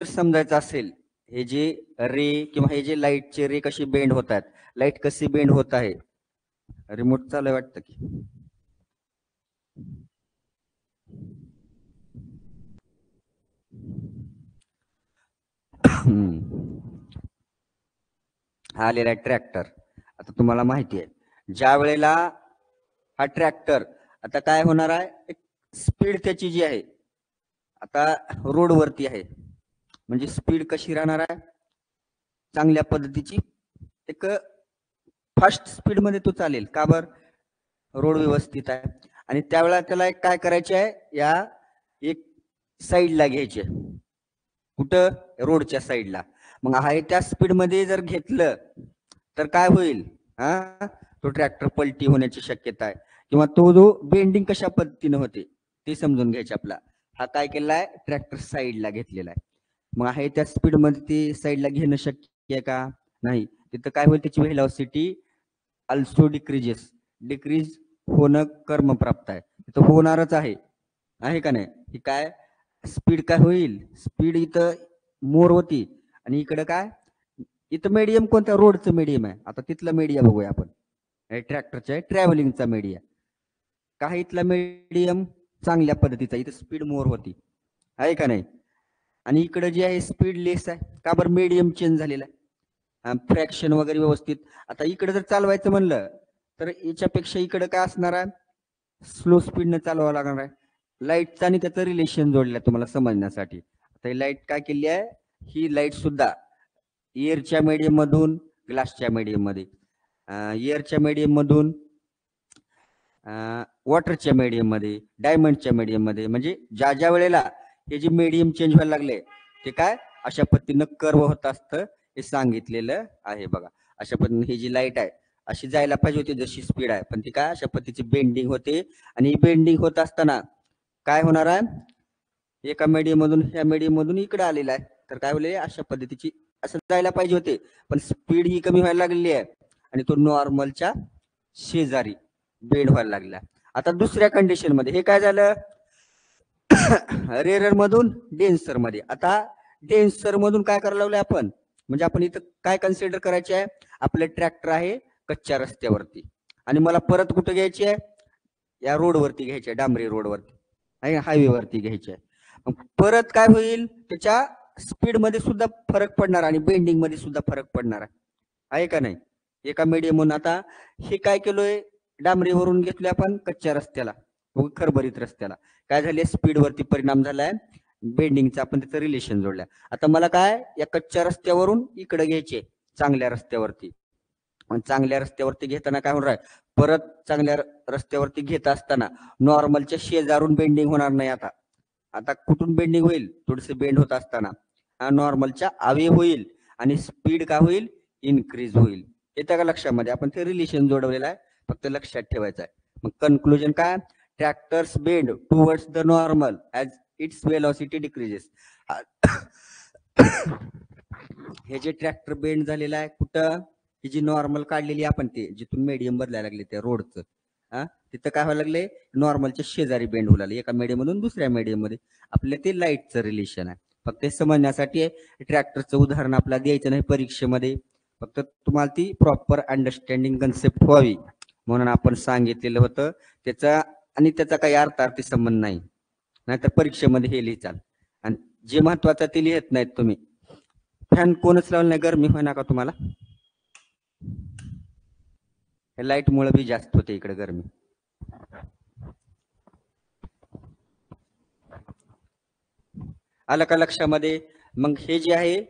समजायचं असेल, हे जे रे किंवा हे जे लाईटचे रे कशी बेंड होत आहेत, लाईट कशी बेंड होत आहे. रिमोट चालू आहे वाटतं की. हा आलेला आहे ट्रॅक्टर. आता तुम्हाला माहिती आहे, ज्या वेळेला हा ट्रॅक्टर आता काय होणार आहे, एक स्पीड त्याची जी आहे आता रोडवरती आहे, म्हणजे स्पीड कशी राहणार आहे, चांगल्या पद्धतीची एक फास्ट स्पीड मध्ये तो चालेल. का बर, रोड व्यवस्थित आहे. आणि त्यावेळेला त्याला एक काय करायचे आहे, या एक साईडला घ्यायचे. कुठं, रोडच्या साईडला. मग आहे त्या स्पीड मध्ये जर घेतलं तर काय होईल, हा तो ट्रॅक्टर पलटी होण्याची शक्यता आहे. किंवा तो जो बेंडिंग कशा पद्धतीने होते ते समजून घ्यायचे आपला. हा काय केला आहे, ट्रॅक्टर साईडला घेतलेला आहे. मग आहे त्या स्पीड मध्ये ते साईडला घेणं शक्य आहे का, नाही. तिथं काय होईल, त्याची व्हेलॉसिटी अल्सो डिक्रीज होणं कर्मप्राप्त आहे. तिथं होणारच आहे का नाही. ही काय स्पीड काय होईल, स्पीड इथं मोर होती. आणि इकडं काय, इथं मीडियम कोणत्या रोडचं मीडियम आहे. आता तिथलं मीडिया बघूया आपण, ट्रॅक्टरच्या ट्रॅव्हलिंगचा मीडिया. काही इथला मीडियम चांगल्या पद्धतीचा, इथं स्पीड मोर होती, आहे का नाही. आणि इकडे जे आहे स्पीड लेस आहे. का बरं, मीडियम चेंज झालेला आहे, फ्रॅक्शन वगैरे व्यवस्थित. आता इकडे जर चालवायचं म्हणलं तर याच्यापेक्षा इकडे काय असणार आहे, स्लो स्पीडने चालवावं लागणार आहे. लाईटचं आणि त्याचं रिलेशन जोडलं तुम्हाला समजण्यासाठी. आता ही लाईट काय केली आहे, ही लाईट सुद्धा एअरच्या मीडियम मधून ग्लासच्या मीडियम मध्ये, एअरच्या मीडियम मधून वॉटरच्या मीडियम मध्ये, डायमंडच्या मीडियम मध्ये. म्हणजे ज्या ज्या वेळेला हे जे मीडियम चेंज व्हायला लागले ते काय अशा पद्धतीनं कर्व होत असतं, हे सांगितलेलं आहे. बघा, अशा पद्धतीने ही जी लाईट आहे अशी जायला पाहिजे होती जशी स्पीड आहे, पण ती काय अशा पद्धतीची बेंडिंग होते. आणि बेंडिंग होत असताना काय होणार आहे, एका मीडियम मधून ह्या मीडियम मधून इकडे आलेला आहे. तर काय होईल, अशा पद्धतीची असं जायला पाहिजे होते, पण स्पीड ही कमी व्हायला लागलेली आहे. आणि तो नॉर्मलच्या शेजारी बेंड व्हायला लागला. आता दुसऱ्या कंडिशन मध्ये हे काय झालं, रेरर मधून डेन्सर मध्ये. आता डेन्सर मधून काय करायला लागलोय आपण, म्हणजे आपण इथं काय कन्सिडर करायचे आहे, आपलं ट्रॅक्टर आहे कच्च्या रस्त्यावरती आणि मला परत कुठं घ्यायची आहे, या रोडवरती घ्यायची आहे, डांबरी रोडवरती आहे, हायवेवरती घ्यायची आहे. मग परत काय होईल, त्याच्या स्पीड मध्ये सुद्धा फरक पडणार आणि बेंडिंग मध्ये सुद्धा फरक पडणार आहे का नाही. एका मीडियम. आता हे काय केलोय, डांबरीवरून घेतलोय आपण कच्च्या रस्त्याला, खरबरीत रस्त्याला. काय झाले, स्पीड वरती परिणाम झालाय, बेंडिंगचा आपण त्याचं रिलेशन जोडलं. आता मला काय, या कच्च्या रस्त्यावरून इकडे घ्यायचे चांगल्या रस्त्यावरती. चांगल्या रस्त्यावरती घेताना काय होणार आहे, परत चांगल्या रस्त्यावरती घेत असताना नॉर्मलच्या शेजारून बेंडिंग होणार नाही. आता आता कुठून बेंडिंग होईल, थोडस बेंड होत असताना नॉर्मलच्या आवे होईल आणि स्पीड काय होईल, इन्क्रीज होईल. येतं का लक्षामध्ये, आपण ते रिलेशन जोडवलेलं आहे, फक्त लक्षात ठेवायचं आहे. मग कन्क्लुजन काय, tractors bend towards the normal as it's velocity decreases. हे जे ट्रॅक्टर बेंड झालेलं आहे कुठं, ही जी नॉर्मल काढलेली आपण ते जिथून मीडियम बदलायला लागले त्या रोडचं, तिथं काय व्हायला लागले, नॉर्मलच्या शेजारी बेंड होऊ लागले, एका मीडियम मधून दुसऱ्या मीडियम मध्ये. आपल्या ते लाईटचं रिलेशन आहे. फक्त हे समजण्यासाठी ट्रॅक्टरचं उदाहरण आपल्याला द्यायचं नाही परीक्षेमध्ये, फक्त तुम्हाला ती प्रॉपर अंडरस्टँडिंग कन्सेप्ट व्हावी म्हणून आपण सांगितलेलं होतं. त्याचा आणि त्याचा काही अर्थार्थी संबंध नाही, नाहीतर परीक्षेमध्ये हे लिहिचाल. आणि जे महत्वाचं ते लिहित नाहीत तुम्ही. फॅन कोणच लावलं नाही, गरमी होईना का तुम्हाला, लाईट मुळे बी जास्त होते इकडे गरमी. आलं का लक्षामध्ये. मग हे जे आहे,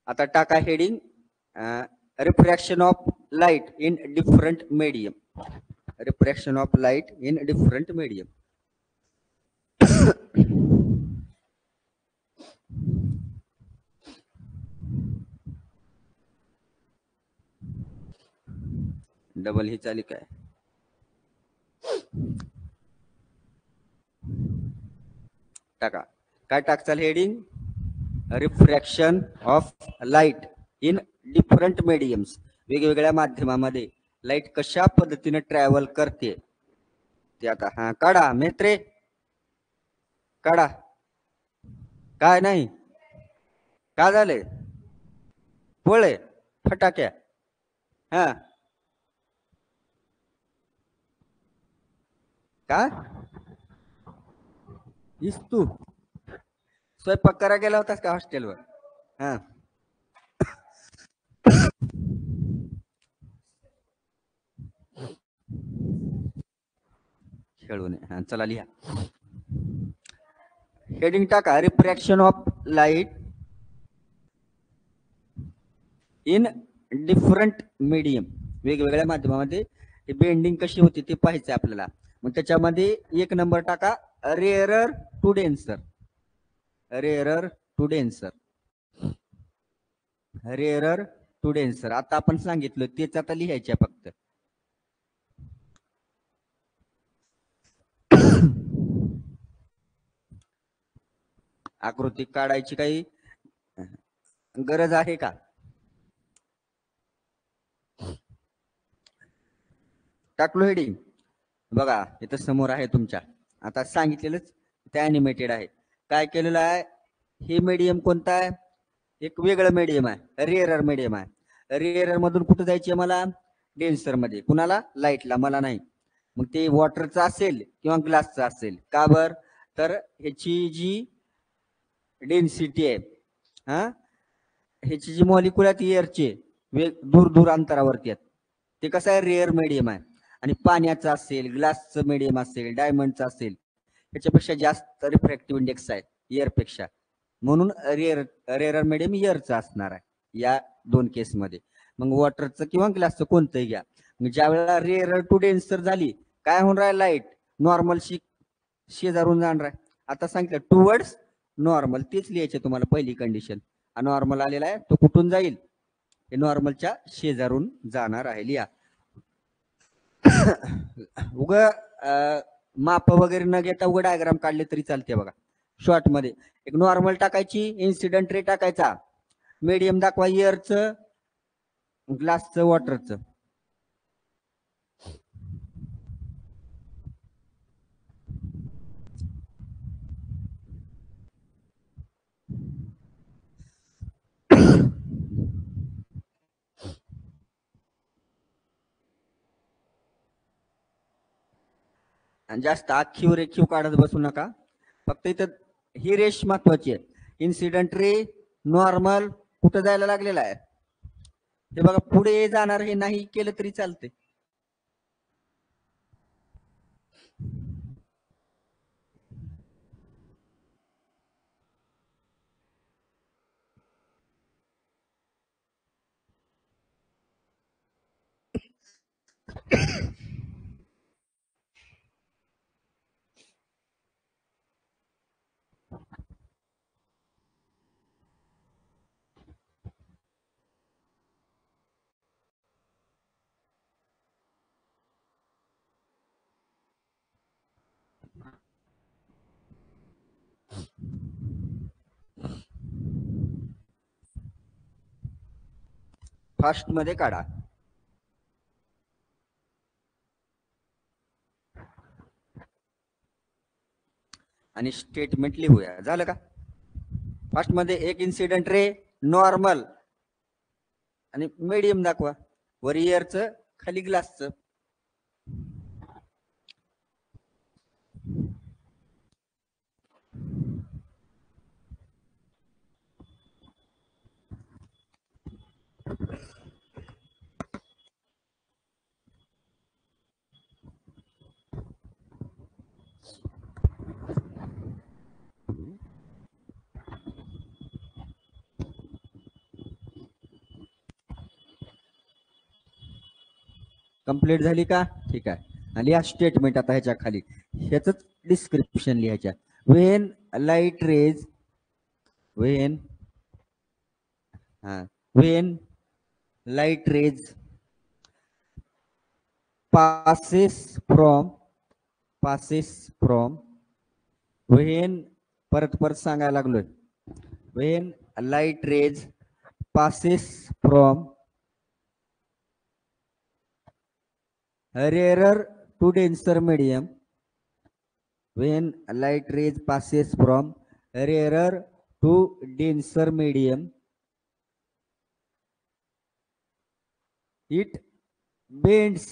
आता टाका heading, refraction of light in different medium. Refraction of light in different medium. Double ही चाली काय, टाका काय टाकचाल heading, refraction of light in different mediums. वेगवेगळ्या माध्यमामध्ये लाईट कशा पद्धतीने ट्रॅव्हल करते ते. आता हा काढा मेत्रे, काढा. काय नाही, का झाले पोळे फटाक्या हा का इस तू स्वयंपाक करा गेला होतास का हॉस्टेलवर हा खेळू नये हा चला लिहा हेडिंग टाका refraction of light in different medium वेगवेगळ्या माध्यमामध्ये बेंडिंग कशी होती ते पाहायचं आपल्याला मग त्याच्यामध्ये एक नंबर टाका rarer to denser rarer to denser rarer to denser आता आपण सांगितलं तेच आता लिहायचे फक्त आकृती काढायची काही गरज आहे का टाकलो हेडिंग बघा इथं समोर आहे तुमच्या आता सांगितलेलंच ते अॅनिमेटेड आहे काय केलेलं आहे हे मीडियम कोणतं आहे एक वेगळं मीडियम आहे रेअरर मीडियम आहे रेअरर मधून कुठं जायचे मला डेन्सर मध्ये कुणाला लाईटला मला नाही मग ते वॉटरचं असेल किंवा ग्लासचं असेल का बर तर ह्याची जी डेन्सिटी आहे हा ह्याची जी मॉलिक्युल आहेत एअरचे दूर दूर अंतरावरती आहेत ते कसं आहे रेअर मीडियम आहे आणि पाण्याचं असेल ग्लासचं मीडियम असेल डायमंडचं असेल त्याच्यापेक्षा जास्त रिफ्रॅक्टिव्ह इंडेक्स आहे एअरपेक्षा म्हणून रेअर मीडियम एअरचं असणार आहे या दोन केसमध्ये मग वॉटरचं किंवा ग्लासचं कोणतंही घ्या मग ज्या वेळेला रेअर टू डेन्सर झाली काय होणार आहे लाईट नॉर्मल शेजारून जाणार आहे आता सांगितलं टुवर्ड्स नॉर्मल तेच लिहायचे तुम्हाला पहिली कंडिशन नॉर्मल आलेला आहे तो कुठून जाईल हे नॉर्मलच्या शेजारून जाणार आहे लिहा उग माप वगैरे न घेता उघड डायग्राम काढले तरी चालते बघा शॉर्ट मध्ये एक नॉर्मल टाकायची इन्सिडेंट रे टाकायचा मीडियम दाखवा एअरचं ग्लासचं वॉटरचं आणि जास्त आखीव रेखीव काढत बसू नका फक्त इथं ही रेश महत्वाची आहे इन्सिडेंट रे नॉर्मल कुठं जायला लागलेला आहे हे बघा पुढे जाणार हे नाही केलं तरी चालते फास्ट मध्ये काढा आणि स्टेटमेंट लिहूया झालं का फास्ट मध्ये एक इन्सिडेंट रे नॉर्मल आणि मीडियम दाखवा वर इयरचं खाली ग्लासचं कंप्लीट झाली का ठीक आहे आणि या स्टेटमेंट आता ह्याच्या खाली ह्याच डिस्क्रिप्शन लिहायच्या Wien light rays Wien Wien light rays passes from when परत सांगायला लागलोय when light rays passes from rarer to denser medium when light rays passes from rarer to denser medium, it bends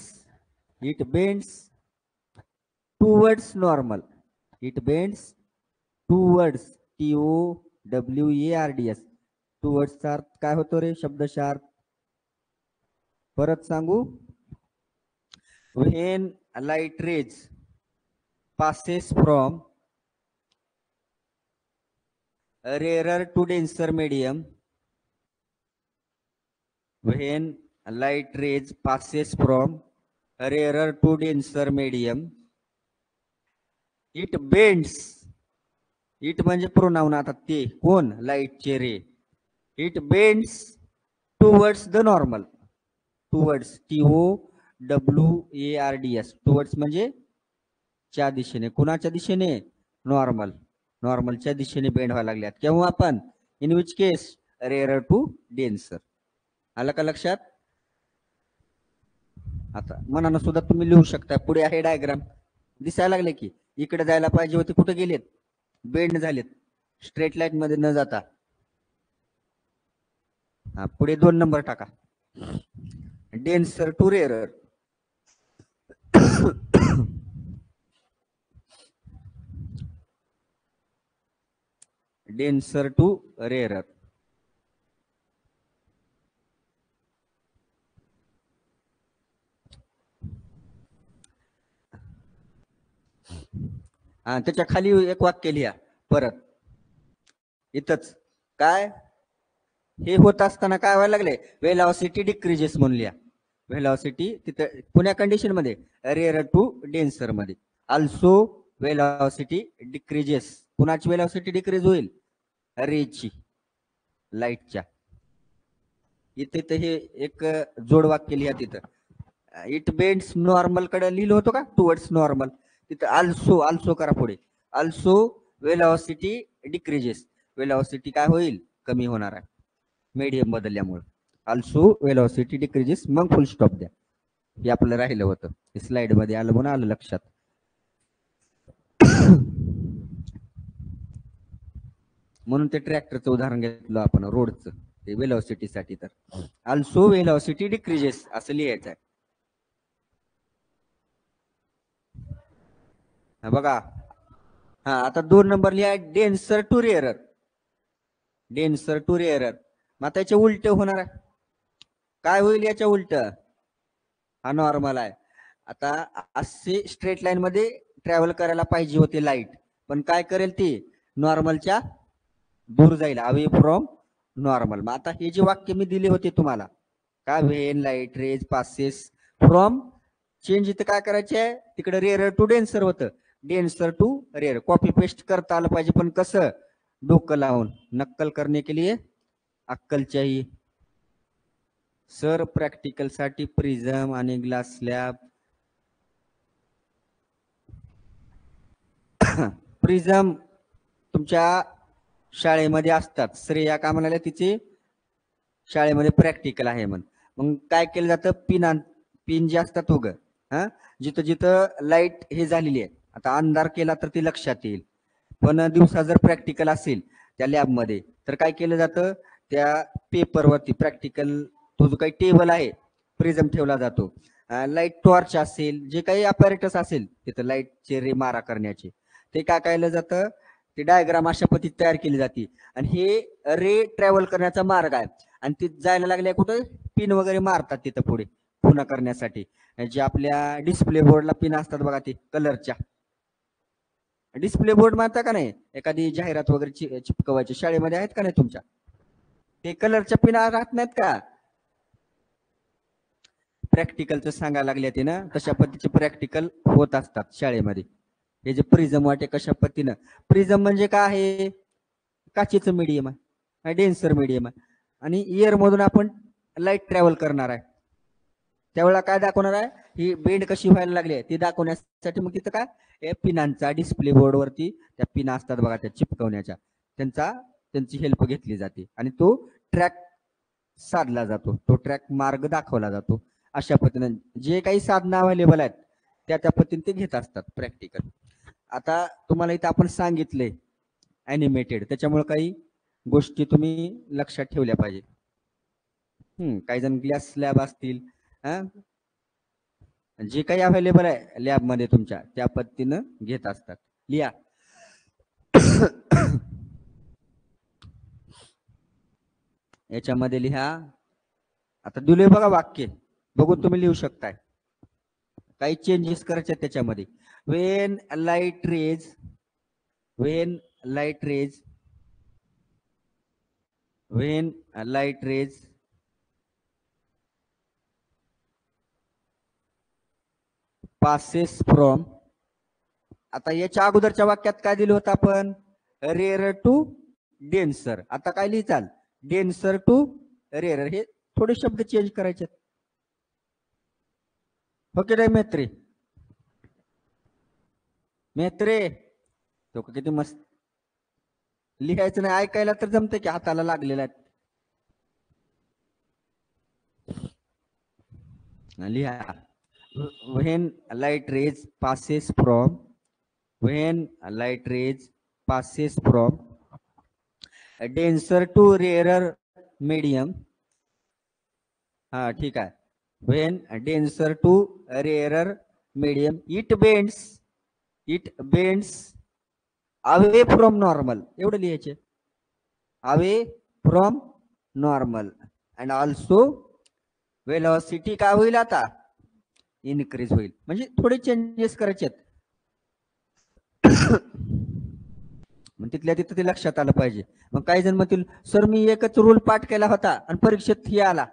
towards normal. It bends towards, towards. towards चा अर्थ काय होतो रे शब्दशः अर्थ? परत सांगू. when light rays passes from rarer to denser medium, when light rays passes from rarer to denser medium, it bends. It म्हणजे pronoun. आता ते कोण? लाईटचे ray. It bends towards the normal. Towards, TOWARDS. Towards म्हणजे च्या दिशेने. कुणाच्या दिशेने? नॉर्मल. नॉर्मलच्या दिशेने बेंड व्हायला लागल्यात. केव्हा आपण? In which case? Rare to denser. आलं का लक्षात? आता मनानं सुद्धा तुम्ही लिहू शकता. पुढे आहे डायग्राम. दिसायला लागले की इकडे जायला पाहिजे होते, कुठे गेलेत? बेंड झालेत, स्ट्रेट लाईन मध्ये न जाता. पुढे 2 नंबर टाका. Denser to rarer. Denser to rarer. त्याच्या खाली एक वाक्य लिहा परत. इथंच काय हे होत असताना काय व्हायला लागले? वेलॉसिटी डिक्रीजेस म्हणून लिहा. वेलॉसिटी तिथं पुण्या कंडिशन मध्ये रेअर टू डेन्सर मध्ये. Also velocity decreases. कुणाची वेलॉसिटी डिक्रीज होईल? रेची, लाईटच्या. इथे हे एक जोड वाक्य लिहा तिथं. इट बेंड्स नॉर्मल कडे लिहिलं होतं का? Towards normal. तिथं अल्सो करा पुढे. Also velocity decreases. वेलॉसिटी काय होईल? कमी होणार आहे मीडियम बदलल्यामुळे. अल्सो वेलॉसिटी डिक्रीजेस, मग फुल स्टॉप द्या. हे आपलं राहिलं होतं, स्लाइड मध्ये आलं म्हणून आलं लक्षात. म्हणून ते ट्रॅक्टरचं उदाहरण घेतलं आपण, रोडचं, ते वेलॉसिटीसाठी. तर अल्सो वेलॉसिटी डिक्रीजेस असं लिहायचं आहे. बघा. आता 2 नंबर लिहा. Denser to rarer. Denser to rarer. मग त्याचे उलट होणार आहे. काय होईल याच्या उलट? हा नॉर्मल आहे. आता असे स्ट्रेट लाईन मध्ये ट्रॅव्हल करायला पाहिजे होते लाईट, पण काय करेल ती? नॉर्मलच्या दूर जाईल, अवे फ्रॉम नॉर्मल. मग आता हे जे वाक्य मी दिले होते तुम्हाला, काय? When light rays passes from, change इथं काय करायचे आहे? तिकडे रेअर टू डेन्सर होतं, denser to rare. Copy paste करता आलं पाहिजे, पण कसं? डोकं लावून. नक्कल करने के लिए अक्कल चाहिए. सर प्रॅक्टिकल साठी प्रिझम आणि ग्लास स्लॅब. प्रिझम तुमच्या शाळेमध्ये असतात. श्रेया काय म्हणाले? तिचे शाळेमध्ये प्रॅक्टिकल आहे म्हण. मग काय केलं जातं? पिन जे असतात उग, जिथं जिथं लाईट हे झालेली आहे, आता अंधार केला तर ती लक्षात येईल. पण दिवसा जर प्रॅक्टिकल असेल त्या लॅबमध्ये, तर काय केलं जातं? त्या पेपरवरती प्रॅक्टिकल तो जो काही टेबल आहे, प्रिझम ठेवला जातो. लाईट टॉर्च असेल, जे काही अपॅरेटस असेल तिथं लाईटचे रे मारा करण्याचे, ते काय केलं जातं? ते डायग्राम अशा पद्धतीत तयार केली जाते. आणि हे रे ट्रॅव्हल करण्याचा मार्ग आहे. आणि ते जायला लागल्या कुठे? पिन वगैरे मारतात तिथं पुढे खुणा करण्यासाठी. जे आपल्या डिस्प्ले बोर्डला पिन असतात बघा, ते कलरच्या. डिस्प्ले बोर्ड मारता का नाही? एखादी जाहिरात वगैरे चिपकवायची शाळेमध्ये आहेत का नाही तुमच्या? ते कलरच्या पिना राहत नाहीत का? प्रॅक्टिकलचं सांगायला लागले ते ना, तशा पद्धतीचे प्रॅक्टिकल होत असतात शाळेमध्ये. हे जे प्रिझम वाटे कशा पद्धतीनं. प्रिझम म्हणजे काय आहे? काचेचं मीडियम आहे, डेन्सर मीडियम आहे, आणि इयर मधून आपण लाईट ट्रॅव्हल करणार आहे. त्यावेळेला काय दाखवणार आहे? ही बेंड कशी व्हायला लागली आहे ती दाखवण्यासाठी मग तिथं काय? पिनांचा डिस्प्ले बोर्ड वरती त्या पिना असतात बघा, त्या चिपकवण्याच्या, त्यांची हेल्प घेतली जाते. आणि तो ट्रॅक साधला जातो, तो ट्रॅक मार्ग दाखवला जातो. अशा पद्धतीने जे काही साधनं अवेलेबल आहेत त्या पद्धतीने ते घेत असतात प्रॅक्टिकल. आता तुम्हाला इथं आपण सांगितले अॅनिमेटेड, त्याच्यामुळे काही गोष्टी तुम्ही लक्षात ठेवल्या पाहिजे. काही जण ग्लास स्लॅब असतील, जे काही अवेलेबल आहे लॅबमध्ये तुमच्या त्या पद्धतीनं घेत असतात. लिहा. याच्यामध्ये लिहा. आता दिले बघा वाक्य, बघून तुम्ही लिहू शकताय. काही चेंजेस करायचे त्याच्यामध्ये. Wien light rays passes from. आता याच्या अगोदरच्या वाक्यात काय दिलं होतं आपण? Rare to denser. आता काय लिहिचाल? Denser to rare. हे थोडे शब्द चेंज करायचे. ओके रे मैत्री? तो किती मस्त लिहायचं नाही, ऐकायला तर जमते की हाताला लागलेला आहे. लिहा. when light rays passes from a denser to rarer medium. ठीक आहे. when denser to rarer medium, it bends away from normal. एवढं लिहायचे. away from normal and also velocity काय होईल आता? इनक्रीज होईल. म्हणजे थोडे चेंजेस करायचे आहेत. मग तिथल्या तिथं ते लक्षात आलं पाहिजे. मग काही जण म्हणतील सर मी एकच रूल पाठ केला होता आणि परीक्षेत हे आला,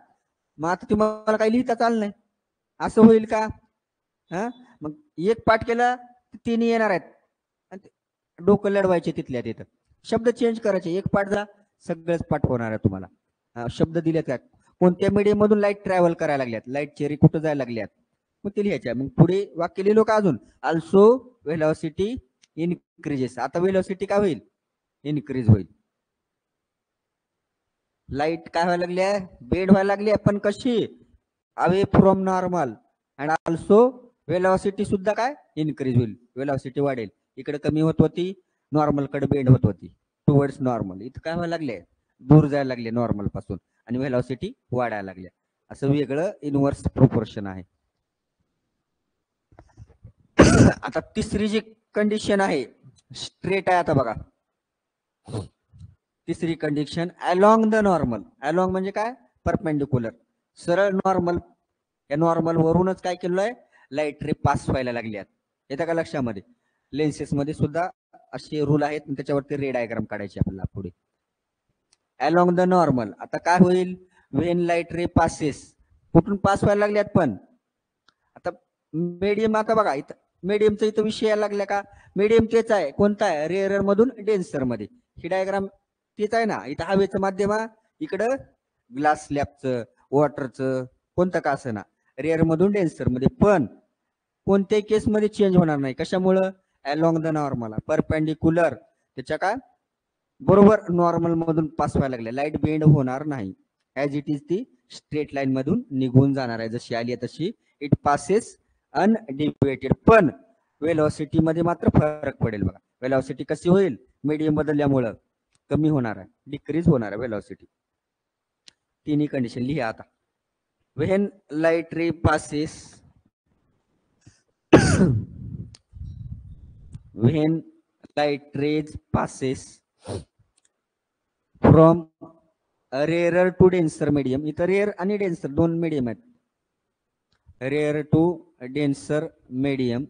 मग आता तुम्हाला काही लिहिताच आलं नाही, असं होईल का? मग एक पाठ केला तिन्ही येणार आहेत आणि डोकं लढवायचे तिथल्या तिथं. शब्द चेंज करायचे. एक पाठ जा सगळंच पाठ होणार आहे तुम्हाला. शब्द दिलेत का? कोणत्या मीडियम मधून लाईट ट्रॅव्हल करायला लागल्यात, लाईट चेरी कुठं जायला लागल्यात, मग ते लिहायच्या. मग पुढे वाक्य लिहिलो का अजून? Also velocity increases. आता वेलॉसिटी काय होईल? इनक्रीज होईल. लाईट काय व्हायला लागली आहे? बेंड व्हायला लागली आहे, पण कशी? Away from normal. And also velocity सुद्धा काय? इनक्रीज होईल. वेलॉसिटी वाढेल. इकडे कमी होत होती, नॉर्मल कडे बेंड होत होती, टुवर्ड्स नॉर्मल. इथं काय व्हायला लागले? दूर जायला लागले नॉर्मल पासून आणि वेलॉसिटी वाढायला लागली. असं वेगळं इनव्हर्स प्रोपोर्शन आहे. आता तिसरी जी कंडिशन आहे स्ट्रेट आहे. आता बघा तिसरी condition, along the normal. Along म्हणजे काय? परपेंडिक्युलर, सरळ नॉर्मल. या नॉर्मल वरूनच काय केलं आहे? लाईट रे पास व्हायला लागल्यात. येतं का लक्षामध्ये? लेन्सेस मध्ये सुद्धा असे रूल आहेत, त्याच्यावरती रे डायग्राम काढायचे आपल्याला पुढे. Along the normal. आता काय होईल? व्हेन लाईट रे पासेस, कुठून पास व्हायला लागल्यात? पण आता मीडियम, आता बघा इथं मीडियमचा इथं विषय यायला लागला का? मीडियम तेच आहे. कोणता आहे? रेअर मधून डेन्सर मध्ये. ही डायग्राम तेच आहे ना. इथं हवेचं माध्यम, इकडं ग्लास स्लॅबचं, वॉटरचं, कोणतं का असं ना, रेअर मधून डेन्सर मध्ये. पण कोणत्याही केसमध्ये चेंज होणार नाही. कशामुळं? अलॉंग द नॉर्मल, परपेंडिक्युलर, त्याच्या काय बरोबर नॉर्मल मधून पास व्हायला लागले. लाईट बेंड होणार नाही. ऍज इट इज ती स्ट्रेट लाईन मधून निघून जाणार आहे. जशी आली आहे तशी इट पासेस अनडिव्हिएटेड. पण वेलॉसिटी मध्ये मात्र फरक पडेल. बघा वेलॉसिटी कशी होईल? मीडियम बदलल्यामुळं कमी होणार आहे, डिक्रीज होणार आहे वेलॉसिटी. तिन्ही कंडिशन लिहा आता. When light ray passes when light rays passes from a rarer to denser medium. इथं रेअर आणि डेन्सर दोन मीडियम आहेत. Rare to denser medium.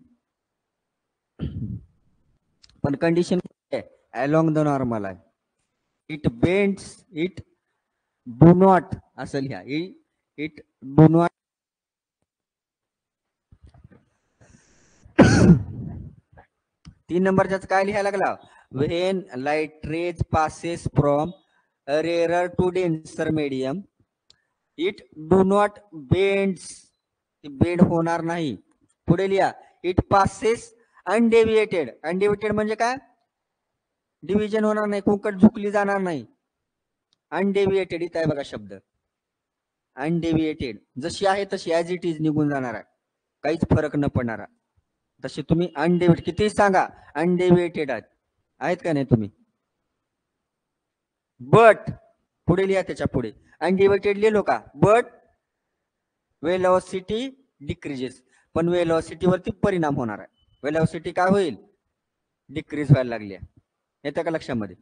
पण कंडिशन अलॉंग द नॉर्मल आहे. It bends, it do not, असं लिहा. It do not. तीन नंबरच्याच काय लिहायला लागला? When light rays passes from rare to denser medium, it do not bends, bend होणार नाही. पुढे लिहा. It passes अनडेव्हिएटेड. अनडेव्हिएटेड म्हणजे काय? डिव्हिजन होणार नाही, कुंकट झुकली जाणार नाही. अनडेव्हिएटेड इथं आहे बघा शब्द. अनडेव्हिएटेड जशी आहे तशी ऍज इट इज निघून जाणार आहे, काहीच फरक न पडणार. तसे तुम्ही अनडेव्हिएटेड किती सांगा, अनडेव्हिएटेड आहेत का नाही तुम्ही? बट पुढे लिहा, त्याच्या पुढे अनडिवाइडेड लिहिलो का, बट वेलॉसिटी डिक्रीजेस, पण वेलॉसिटी वरती परिणाम होणार आहे. वेलॉसिटी काय होईल, डिक्रीज व्हायला लागली आहे. येतं का लक्षामध्ये.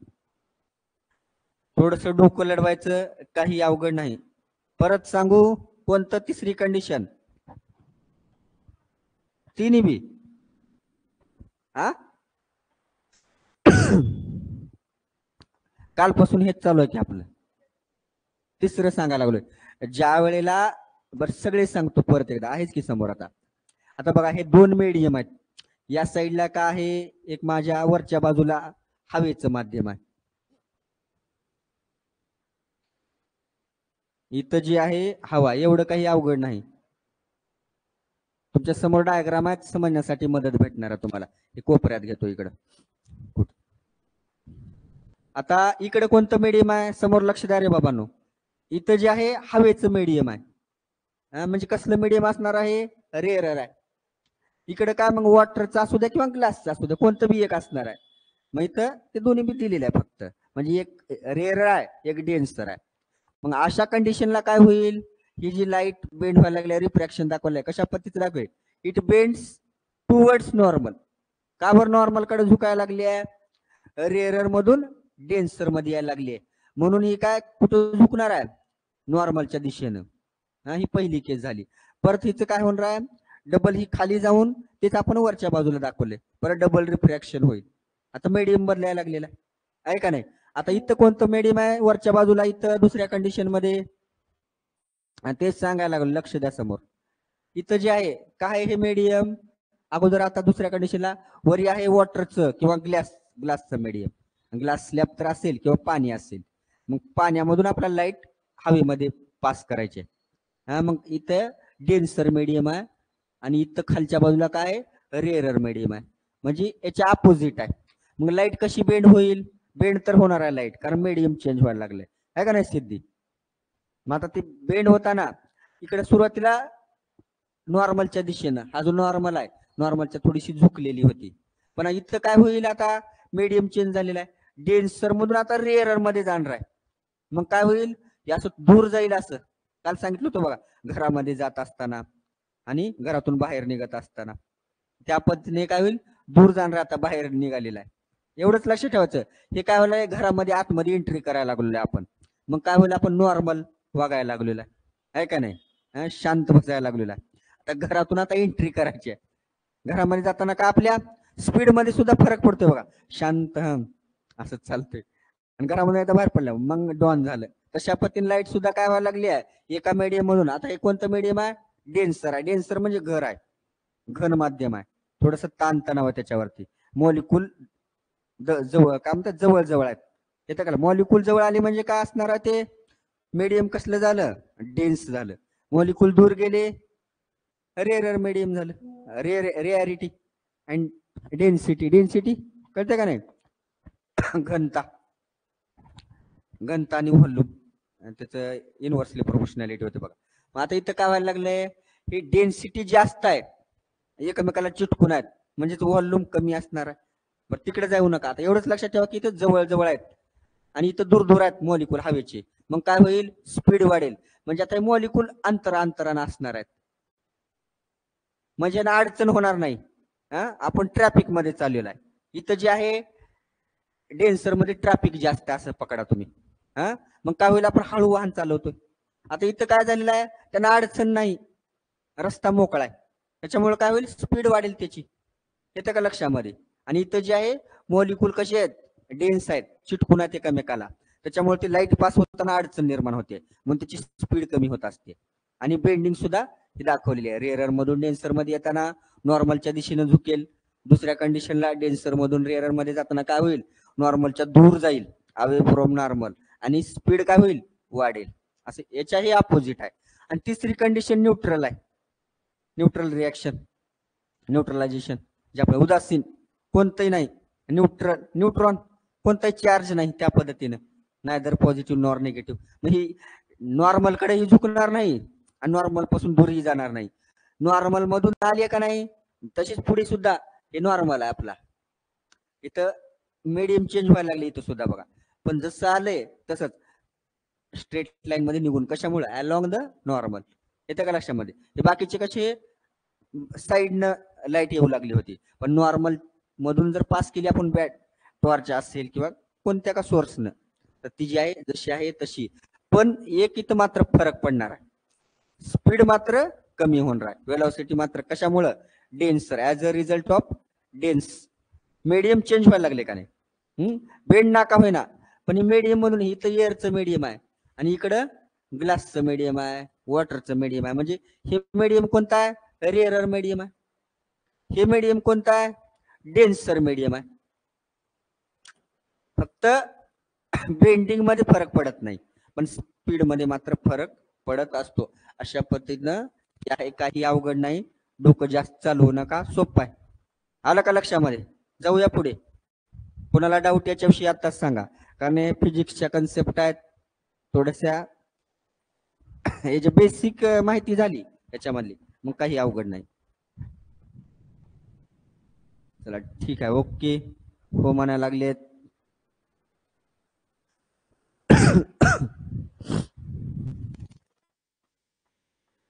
थोडस डोकं लढवायचं, काही अवघड नाही. परत सांगू, कोणतं तिसरी कंडिशन, तिन्ही बी हा कालपासून हेच चालू आहे की आपलं. तिसरं सांगायला लागलोय ज्या वेळेला, बरं सगळे सांगतो परत एकदा, आहेच की समोर. आता आता बघा, हे दोन मीडियम आहेत. या साईडला काय आहे, एक माझ्या वरच्या बाजूला हवेचं माध्यम आहे, इथं जी आहे हवा. एवढं काही अवघड नाही. तुमच्या समोर डायग्राम आहे, समजण्यासाठी मदत भेटणार आहे तुम्हाला. हे कोपऱ्यात घेतो इकडं. आता इकडे कोणतं मीडियम आहे, समोर लक्ष द्या रे बाबांनो. इथं जे आहे हवेचं मीडियम आहे. म्हणजे कसलं मीडियम असणार आहे, रेअरर आहे. इकडे काय मग वॉटरचा असू द्या किंवा ग्लासचा असू द्या, कोणतं बी एक असणार आहे. मग इथं ते दोन्ही बी दिलेले आहे फक्त. म्हणजे एक रेअर आहे, एक डेन्सर आहे. मग अशा कंडिशनला काय होईल, ही जी लाईट बेंड व्हायला लागली, रिफ्रॅक्शन दाखवलंय, कशा पद्धतीचं दाखवेल, इट बेंड्स टुवर्ड्स नॉर्मल. का बरं नॉर्मल कडे झुकायला लागली आहे, रेअरर मधून डेन्सर मध्ये यायला लागली आहे. म्हणून ही काय कुठं झुकणार आहे, नॉर्मलच्या दिशेनं. ही पहिली केस झाली. परत हिचं काय होणार आहे, डबल ही खाली जाऊन तेच आपण वरच्या बाजूला दाखवले, परत डबल रिफ्रॅक्शन होईल. आता मीडियम बदलायला लागलेला आहे का नाही. आता इथं कोणतं मीडियम आहे, वरच्या बाजूला, इथं दुसऱ्या कंडिशन मध्ये. तेच सांगायला लागलो, लक्ष द्या समोर. इथं जे आहे काय, हे मीडियम अगोदर. आता दुसऱ्या कंडिशनला वरी आहे वॉटरचं किंवा ग्लासचं मीडियम. ग्लास स्लॅब तर असेल किंवा पाणी असेल, मग पाण्यामधून आपल्याला लाईट हवेमध्ये पास करायचे. मग इथं डेन्सर मीडियम आहे, आणि इथं खालच्या बाजूला काय, रेअरर मीडियम आहे. म्हणजे याच्या अपोजिट आहे. मग लाईट कशी बेंड होईल, बेंड तर होणार आहे लाईट, कारण मीडियम चेंज व्हायला लागले आहे का नाही सिद्धी. मग आता ती बेंड होताना इकडे सुरुवातीला नॉर्मलच्या दिशेनं, हा जो नॉर्मल आहे, नॉर्मलच्या थोडीशी झुकलेली होती. पण इथं काय होईल, आता मीडियम चेंज झालेला आहे, डेन्सर मधून आता रेअरर मध्ये जाणार आहे. मग काय होईल, असं दूर जाईल. असं काल सांगितलं होतं बघा, घरामध्ये जात असताना आणि घरातून बाहेर निघत असताना, त्या पद्धतीने काय होईल, दूर जाणार आता बाहेर निघालेला आहे. एवढंच लक्ष ठेवायचं. हे काय होलंय, घरामध्ये आतमध्ये एंट्री करायला लागलेलं आहे आपण. मग काय होईल, आपण नॉर्मल वागायला लागलेला आहे का नाही, शांत बसायला लागलेला आहे. आता घरातून आता एंट्री करायची आहे. घरामध्ये जाताना का आपल्या स्पीड मध्ये सुद्धा फरक पडतोय बघा, शांत असं चालतंय. आणि घरामध्ये एकदा बाहेर पडलं मग डॉन झालं. तशा पद्धतीने लाईट सुद्धा काय व्हायला लागली आहे, एका मीडियम मधून. आता हे कोणतं मीडियम आहे, डेन्सर आहे. डेन्सर म्हणजे घर आहे, घन माध्यम आहे. थोडस ताणतणाव आहे त्याच्यावरती. मॉलिक्यूल जवळ, काय म्हणतात, जवळ जवळ आहेत. येतं का, मॉलिक्यूल जवळ आली म्हणजे काय असणार आहे, ते मीडियम कसलं झालं, डेन्स झालं. मॉलिक्यूल दूर गेले, रेअरर मीडियम झालं. रेअरिटी अँड डेन्सिटी. डेन्सिटी कळते का नाही, घनता. घनता आणि व्हॉल्यूम, त्याचं इनव्हर्सली प्रोपोर्शनॅलिटी होते बघा. मग आता इथं काय व्हायला लागलंय, ही डेन्सिटी जास्त आहे, एकमेकाला चिटकून आहेत, म्हणजेच व्हॉल्यूम कमी असणार आहे. बरं तिकडे जाऊ नका. आता एवढंच लक्षात ठेवा की इथं जवळ जवळ आहेत आणि इथं दूर दूर आहेत मॉलिक्यूल हवेचे. मग काय होईल, स्पीड वाढेल. म्हणजे आता मॉलिक्यूल अंतरानं असणार आहेत, म्हणजे अडचण होणार नाही. आपण ट्रॅफिक मध्ये चाललेलो आहे. इथं जे आहे डेन्सर मध्ये ट्रॅफिक जास्त, असं पकडा तुम्ही. मग काय होईल, आपण हळू वाहन चालवतोय. आता इथं काय झालेलं आहे, त्यांना अडचण नाही, रस्ता मोकळा आहे. त्याच्यामुळे काय होईल, स्पीड वाढेल त्याची. येतं का लक्षामध्ये. आणि इथं जे आहे मॉलिक्यूल कसे आहेत, डेन्स आहेत, चिटकून आहेत एकमेकाला. त्याच्यामुळे ती लाईट पास होताना अडचण निर्माण होते, म्हणून त्याची स्पीड कमी होत असते. आणि बेंडिंग सुद्धा ही दाखवलेली आहे. रेअरर मधून डेन्सर मध्ये येताना नॉर्मलच्या दिशेने झुकेल. दुसऱ्या कंडिशनला डेन्सर मधून रेअरर मध्ये जाताना काय होईल, नॉर्मलच्या दूर जाईल, अवे फ्रॉम नॉर्मल, आणि स्पीड काय होईल, वाढेल. असं याच्याही अपोजिट आहे. आणि तिसरी कंडिशन न्यूट्रल आहे. न्यूट्रल रिॲक्शन, न्यूट्रलायझेशन, जे आपलं उदासीन, कोणतंही नाही. न्यूट्रॉन कोणताही चार्ज नाही, त्या पद्धतीनं नायदर पॉझिटिव्ह नॉर निगेटिव्ह. म्हणजे नॉर्मल कडेही झुकणार नाही आणि नॉर्मल पासून दूरही जाणार नाही. नॉर्मल मधून आली का नाही, तशीच पुढे सुद्धा हे नॉर्मल आहे आपला. इथं मीडियम चेंज व्हायला लागली, इथं सुद्धा बघा. पण जसं आलंय तसंच स्ट्रेट लाईन मध्ये निघून, कशामुळे? Along the normal. येतं का लक्षामध्ये? हे बाकीचे कसे साईडनं लाईट येऊ लागली होती, पण नॉर्मल मधून जर पास केली आपण बॅट टॉर्च असेल किंवा कोणत्या का सोर्सनं, तर ती जी आहे जशी आहे तशी. पण एक इथं मात्र फरक पडणार आहे, स्पीड मात्र कमी होणार आहे, वेलॉसिटी मात्र. कशामुळं? Denser, as a result of dense medium change व्हायला लागले का नाही? बेंड नाका होईना, पण हे मीडियम मधून इथं एअरचं मीडियम आहे आणि इकडं ग्लासचं मीडियम आहे, वॉटरचं मीडियम आहे. म्हणजे हे मीडियम कोणतं आहे? रेअरर मीडियम आहे. हे मीडियम कोणतं आहे? डेन्सर मीडियम आहे. फक्त बेंडिंग मध्ये फरक पडत नाही, पण स्पीड मध्ये मात्र फरक पडत असतो. अशा पद्धतीनं काही अवघड नाही, डोकं जास्त चालवू नका, सोपं आहे. आलं का लक्षामध्ये? जाऊया पुढे. कोणाला डाऊट याच्याविषयी आताच सांगा, कारण हे फिजिक्सच्या कन्सेप्ट आहेत थोड्याशा. हे जे बेसिक माहिती झाली याच्यामधली, मग काही अवघड नाही. चला ठीक आहे, ओके. हो म्हणायला लागलेत.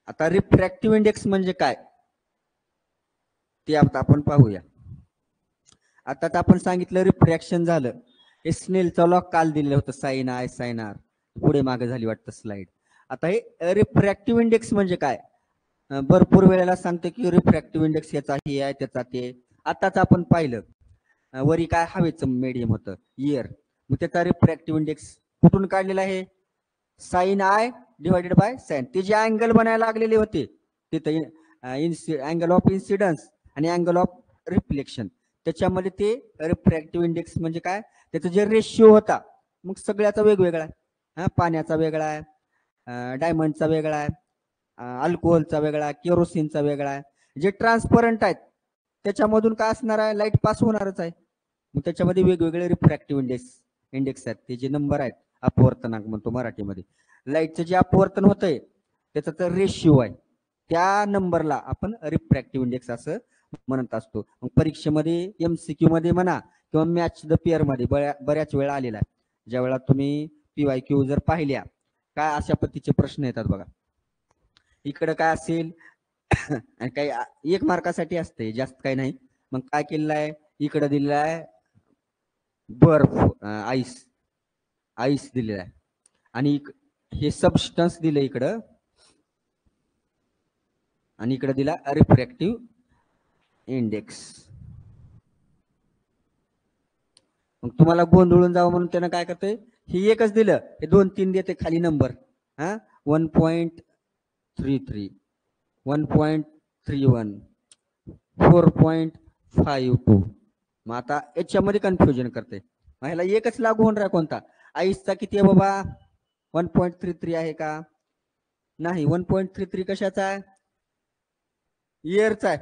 आता रिफ्रॅक्टिव्ह इंडेक्स म्हणजे काय ते आता आपण पाहूया. आता आपण सांगितलं रिफ्रॅक्शन झालं, हे स्नेलचा लॉ काल दिलेलं होतं, साइन आय साइन आर. पुढे मागे झाली वाटतं स्लाइड. आता हे रिफ्रॅक्टिव्ह इंडेक्स म्हणजे काय? भरपूर वेळेला सांगतो की रिफ्रॅक्टिव्ह इंडेक्स याचा हे आहे त्याचा ते. आताच आपण पाहिलं वरी काय हवेचं मीडियम होतं, इयर, मग त्याचा रिफ्रॅक्टिव्ह इंडेक्स कुठून काढलेला आहे? Sine i divided by sine. ते जे अँगल बनायला लागलेले होते तिथे, अँगल ऑफ इन्सिडन्स आणि अँगल ऑफ रिफ्लेक्शन, त्याच्यामध्ये ते रिफ्रॅक्टिव्ह इंडेक्स म्हणजे काय? त्याचा जे रेशिओ होता, मग सगळ्याचा वेगवेगळा आहे. पाण्याचा वेगळा आहे, डायमंडचा वेगळा आहे, अल्कोहोलचा वेगळा, केरोसिनचा वेगळा आहे. जे ट्रान्सपरंट आहेत त्याच्यामधून काय असणार आहे? लाईट पास होणारच आहे. मग त्याच्यामध्ये वेगवेगळे रिफ्रॅक्टिव्ह इंडेक्स आहेत, ते जे नंबर आहेत, अपवर्तनांक म्हणतो मराठीमध्ये. लाईटचं जे अपवर्तन होतंय त्याचा तर रेशिओ आहे, त्या नंबरला आपण रिफ्रॅक्टिव्ह इंडेक्स असं म्हणत असतो. मग परीक्षेमध्ये एमसीक्यू मध्ये म्हणा किंवा मॅच द पेअर मध्ये बऱ्याच वेळा आलेला आहे. ज्या वेळा तुम्ही PYQ जर पाहिल्या, काय अशा पद्धतीचे प्रश्न येतात बघा. इकडे काय असेल आणि काही 1 मार्कासाठी असते, जास्त काही नाही. मग काय केलेलं आहे? इकडे दिलेलं आहे बर्फ, आईस, आईस दिलेला आहे आणि हे सबस्टन्स दिलं इकडं, आणि इकडे दिला रिफ्रॅक्टिव्ह इंडेक्स. मग तुम्हाला गोंधळून जावं म्हणून त्यानं काय करतंय, हे एकच दिलं, हे 2-3 देते खाली नंबर. 1.33, 1.31, 4.52. मग आता याच्यामध्ये कन्फ्युजन करते, मग ह्याला एकच लागू होणार आहे कोणता? आईसचा किती आहे बाबा? 1.33 आहे का? नाही. 1.33 कशाचा आहे? इयरचा आहे.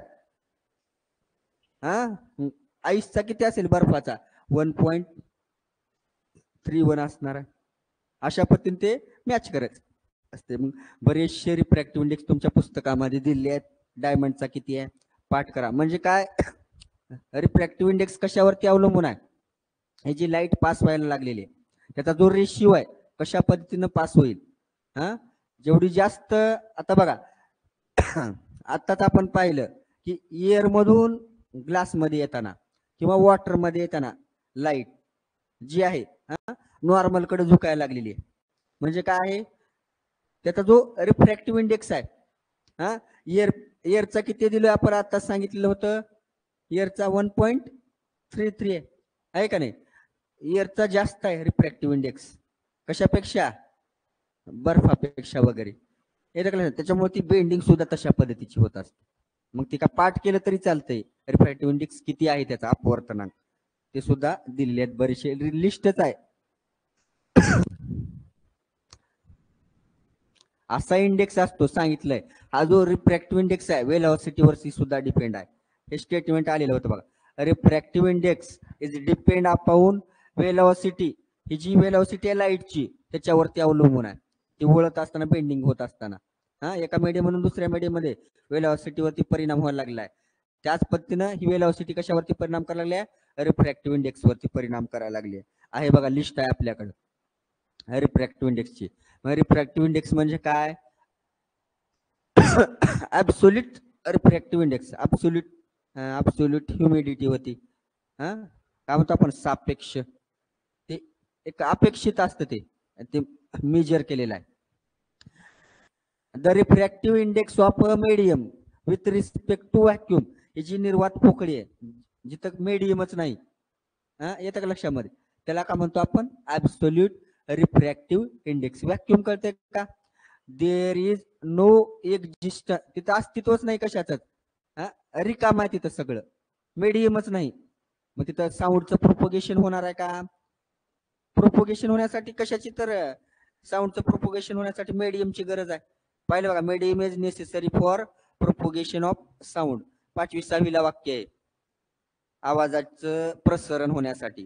आईसचा किती असेल बर्फाचा? 1.31 असणार आहे. अशा पद्धतीने ते मॅच करायचं असते. मग बरेचसे रिफ्रॅक्टिव्ह इंडेक्स तुमच्या पुस्तकामध्ये दिले आहेत. डायमंडचा किती आहे पाठ करा. म्हणजे काय, रिफ्रॅक्टिव्ह इंडेक्स कशावरती अवलंबून आहे? हे जी लाईट पास व्हायला लागलेली आहे त्याचा जो रेशिओ आहे, कशा पद्धतीनं पास होईल. जेवढी जास्त, आता बघा आताच आपण पाहिलं की एअर मधून ग्लास मध्ये येताना किंवा वॉटर मध्ये येताना लाईट जी आहे नॉर्मल कडे झुकायला लागलेली आहे. म्हणजे काय आहे? त्याचा जो रिफ्रॅक्टिव्ह इंडेक्स आहे, एअरचा किती दिलं आपण आता सांगितलेलं होतं, एअरचा 1.33 आहे का नाही? एअरचा जास्त आहे रिफ्रॅक्टिव्ह इंडेक्स, कशापेक्षा? बर्फापेक्षा वगैरे. त्याच्यामुळे ती बेंडिंग सुद्धा तशा पद्धतीची होत असते. मग ती का पाठ केलं तरी चालतंय, रिफ्रॅक्टिव्ह इंडेक्स किती आहे त्याचा अपवर्तनांक ते सुद्धा दिलेले आहेत, बरेचसे लिस्टच आहे. असा इंडेक्स असतो सांगितलंय, हा जो रिफ्रॅक्टिव्ह इंडेक्स आहे वेलॉसिटीवरती सुद्धा डिपेंड आहे. हे स्टेटमेंट आलेलं होतं बघा, refractive index is depend upon velocity. ही जी वेलॉसिटी आहे लाईटची त्याच्यावरती अवलंबून आहे, ती वळत असताना बेंडिंग होत असताना. एका मीडियम म्हणून दुसऱ्या मीडियम मध्ये वेलॉसिटीवरती परिणाम व्हायला लागलाय. त्याच पद्धतीनं ही वेलॉसिटी कशावरती परिणाम करायला लागली? रिफ्रॅक्टिव्ह इंडेक्स वरती परिणाम करायला लागली आहे. बघा लिस्ट आहे आपल्याकडे रिफ्रॅक्टिव्ह इंडेक्सची. मग रिफ्रॅक्टिव्ह इंडेक्स म्हणजे काय? Absolute refractive index, absolute humidity होती. काय म्हणतो आपण? सापेक्ष. ते एक अपेक्षित असतं, ते मेजर केलेलं आहे. The refractive index of a medium with respect to vacuum. ही जी निर्वात पोकळी आहे, जिथं मीडियमच नाही, येतं का लक्षामध्ये? त्याला काय म्हणतो आपण? Absolute refractive index. व्हॅक्यूम कळते का? देर इज नो एक्झिस्ट, तिथं अस्तित्वच नाही कशाच, रिकाम आहे तिथं सगळं, मीडियमच नाही. मग तिथं साऊंडचं प्रोपोगेशन होणार आहे का? प्रोपोगेशन होण्यासाठी कशाची? तर साऊंडचं प्रोपोगेशन होण्यासाठी मीडियमची गरज आहे. पाहिलं बघा, medium is necessary for propagation of sound. 5वी-6वीला वाक्य आहे. आवाजाचं प्रसरण होण्यासाठी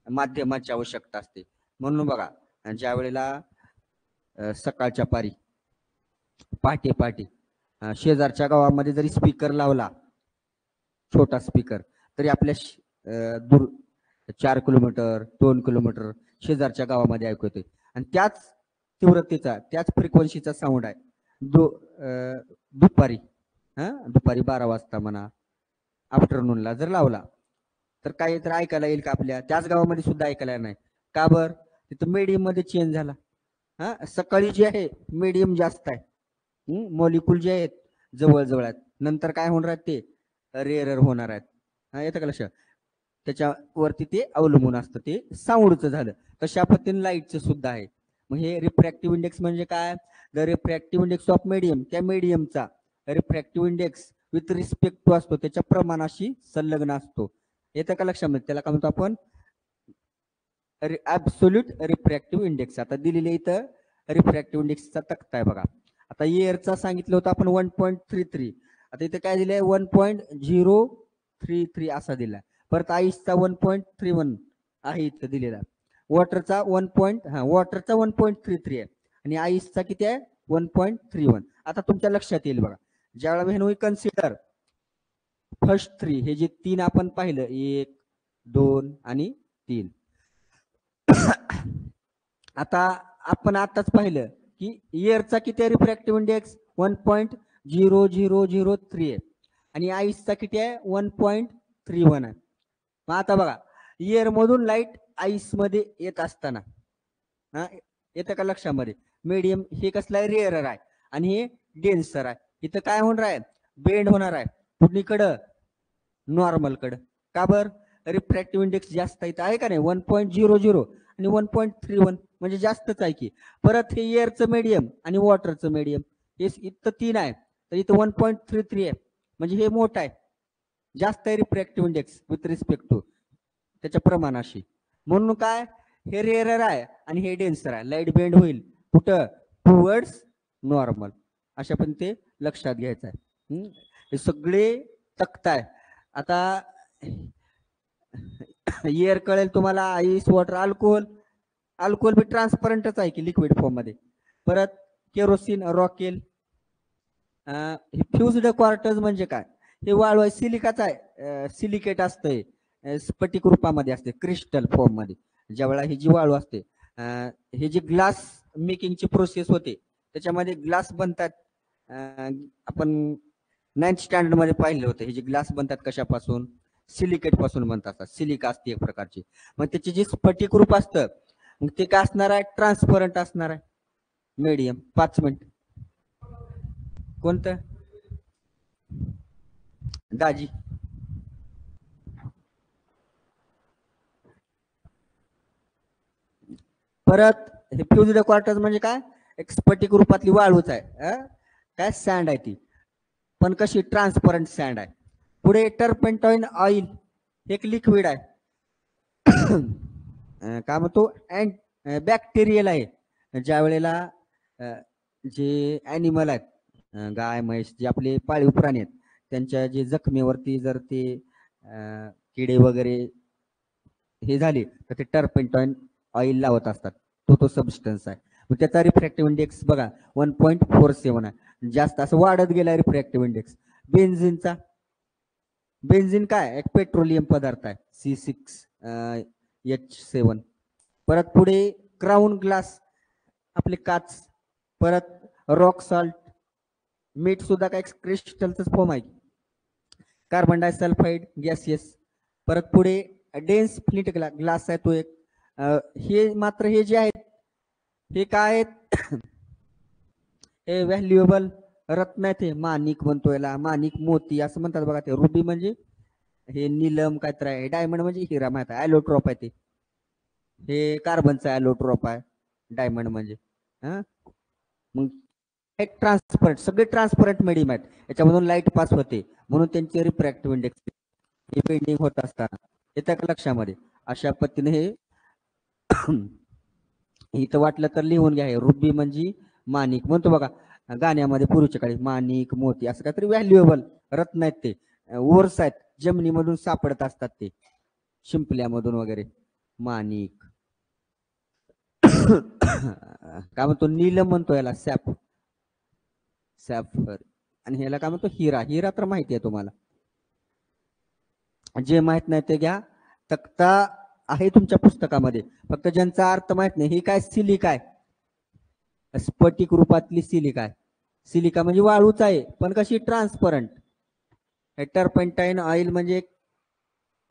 माध्यमाची आवश्यकता असते. म्हणून बघा, ज्या वेळेला सकाळच्या पारी पहाटे शेजारच्या गावामध्ये जरी स्पीकर लावला, छोटा स्पीकर, तरी आपल्या दूर 4 किलोमीटर 2 किलोमीटर शेजारच्या गावामध्ये ऐकू येते. आणि त्याच तीव्रतेचा, त्याच फ्रिक्वेन्सीचा साऊंड आहे दुपारी 12 वाजता म्हणा, आफ्टरनूनला जर लावला, तर काही तर ऐकायला येईल का? आपल्या त्याच गावामध्ये सुद्धा ऐकायला नाही. का बर? तिथं मीडियम मध्ये चेंज झाला. सकाळी जे आहे मीडियम जास्त आहे, मॉलिक्यूल जे आहेत जवळ आहेत, नंतर काय होणार आहेत? ते रेअर होणार आहेत. येतं का लक्षात? त्याच्यावरती ते अवलंबून असतं. ते साऊंडचं झालं. तशा पद्धतीने लाईटचं सुद्धा आहे. मग हे रिफ्रॅक्टिव्ह इंडेक्स म्हणजे काय? The refractive index of medium, त्या मीडियमचा refractive index with respect to असतो, त्याच्या प्रमाणाशी संलग्न असतो. येतं का लक्षामध्ये? त्याला काय म्हणतो आपण? Absolute refractive index. आता दिलेले इथं रिफ्रॅक्टिव्ह इंडेक्सचा तक्ता आहे बघा. आता एअरचा सांगितलं होतं आपण 1.33. आता इथे काय दिलंय? 1.033 असा दिलाय. परत आईसचा 1.31 आहे इथं दिलेला. वॉटरचा 1.33 आहे आणि आईसचा किती आहे? 1.31. आता तुमच्या लक्षात येईल बघा, ज्यावेळेला वेन वी कन्सिडर फर्स्ट 3, हे जे 3 आपण पाहिलं, 1, 2 आणि 3. आता आपण आताच पाहिलं की एअरचा किती आहे रिफ्रॅक्टिव्ह इंडेक्स? 1.0003 आहे आणि आईसचा किती आहे? 1.31 आहे. मग आता बघा, एअर मधून लाईट आईस मध्ये येत असताना, येतं का लक्षामध्ये? मीडियम हे कसलं आहे? रेअरर आहे आणि हे डेन्सर आहे. इथं काय होणार आहे? बेंड होणार आहे. कुठलीकडं? नॉर्मल कडं. का बर? रिफ्रॅक्टिव्ह इंडेक्स जास्त आहे का नाही? 1.00 आणि 1.31 म्हणजे जास्तच आहे की. परत हे एअरचं मीडियम आणि वॉटरचं मीडियम हे इथं 3 आहे, तर इथं 1.33 आहे, म्हणजे हे मोठं आहे, जास्त आहे refractive index with respect to त्याच्या प्रमाणाशी. म्हणून काय? हे रेअरर आहे आणि हे डेन्सर आहे. लाईट बेंड होईल कुठं? Towards normal. अशा पण ते लक्षात घ्यायचं आहे. हे सगळे तक्ता आहे. आता एअर कळेल तुम्हाला, आईस, वॉटर, अल्कोहोल बी ट्रान्सपरंटच आहे की लिक्विड फॉर्म मध्ये. परत केरोसिन, रॉकेल. फ्युज्ड क्वार्टर्स म्हणजे काय? हे वाळू आहे, सिलिकाच आहे, सिलिकेट असतंय, स्फटिक रूपामध्ये असते, क्रिस्टल फॉर्म मध्ये. ज्यावेळेला ही जी वाळू असते, हे जी ग्लास मेकिंगची प्रोसेस होते, त्याच्यामध्ये ग्लास बनतात. आपण 9th स्टँडर्ड मध्ये पाहिलं होतं. हे जे ग्लास बनतात कशापासून? सिलिकेट पासून बनतात. सिलिका असते एक प्रकारची. मग त्याचे जे स्फटिक रूप असतं, मग ते काय असणार आहे? ट्रान्सपरंट असणार आहे. मीडियम. 5 मिनिट. कोणतं? दाजी. परत हे फ्युज्ड क्वार्टर्स म्हणजे काय? एक स्फटिक रूपातली वाळूच आहे. काय? सँड आहे ती, पण कशी? ट्रान्सपरंट सँड आहे. पुढे टर्पेंटाईन ऑइल, एक लिक्विड आहे. काय म्हणतो? बॅक्टेरियल आहे. ज्या वेळेला जे ॲनिमल आहेत, गाय, म्हैस, जे आपले पाळीव प्राणी आहेत, त्यांच्या जे जखमेवरती जर ते किडे वगैरे हे झाले, तर ते टर्पेंटाईन ऑइल लावत असतात. तो सबस्टन्स आहे. मग त्याचा रिफ्रॅक्टिव्ह इंडेक्स बघा 1.47 आहे. जास्त असं वाढत गेला रिफ्रॅक्टिव्ह इंडेक्स. बेन्झिनचा बेन्झिन काय एक पेट्रोलियम पदार्थ आहे C6H7. परत पुढे क्राऊन ग्लास आपले काच, परत रॉक सॉल्ट, मीठ सुद्धा काय क्रिस्टलच फॉर्म आहे. Carbon disulphide gaseous. परत पुढे डेन्स फ्लिंट ग्लास आहे तो एक. हे मात्र हे जे आहेत हे काय आहेत हे व्हॅल्युएबल रत्न आहेत. हे माणिक म्हणतो याला, माणिक मोती असं म्हणतात बघा. ते रुबी म्हणजे हे नीलम काय तर आहे, डायमंड म्हणजे हिरा माहित आहे, ॲलोट्रॉप आहे ते. हे कार्बनचा ॲलोट्रॉप आहे डायमंड म्हणजे. हा मग एक ट्रान्सपरंट, सगळे ट्रान्सपरंट मीडियम आहेत, याच्यामधून लाईट पास होते म्हणून त्यांचे रिफ्रॅक्टिव्ह इंडेक्स हे बेंडिंग होत असताना येतं का लक्षामध्ये. अशा पद्धतीने हे इथं वाटलं तर लिहून घ्या. हे रुबी म्हणजे माणिक म्हणतो बघा गाण्यामध्ये पूर्वीच्या काळी, माणिक मोती असं काहीतरी व्हॅल्युएबल रत्न आहेत ते. ओर्स आहेत जमिनीमधून सापडत असतात ते, शिंपल्यामधून वगैरे. माणिक काय म्हणतो, नीलम म्हणतो याला, सॅफर. आणि ह्याला काय म्हणतो, हिरा. हिरा तर माहिती आहे तुम्हाला, जे माहित नाही ते घ्या, तक्ता आहे तुमच्या पुस्तकामध्ये. फक्त ज्यांचा अर्थ माहित नाही, ही काय सिलिका आहे, स्फटिक रूपातली सिलिका आहे. सिलिका म्हणजे वाळूच आहे पण कशी ट्रान्सपरंट. टर्पेंटाईन ऑइल म्हणजे एक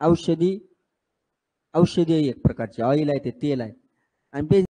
औषधी आहे, एक प्रकारचे ऑइल आहे, ते तेल आहे. आणि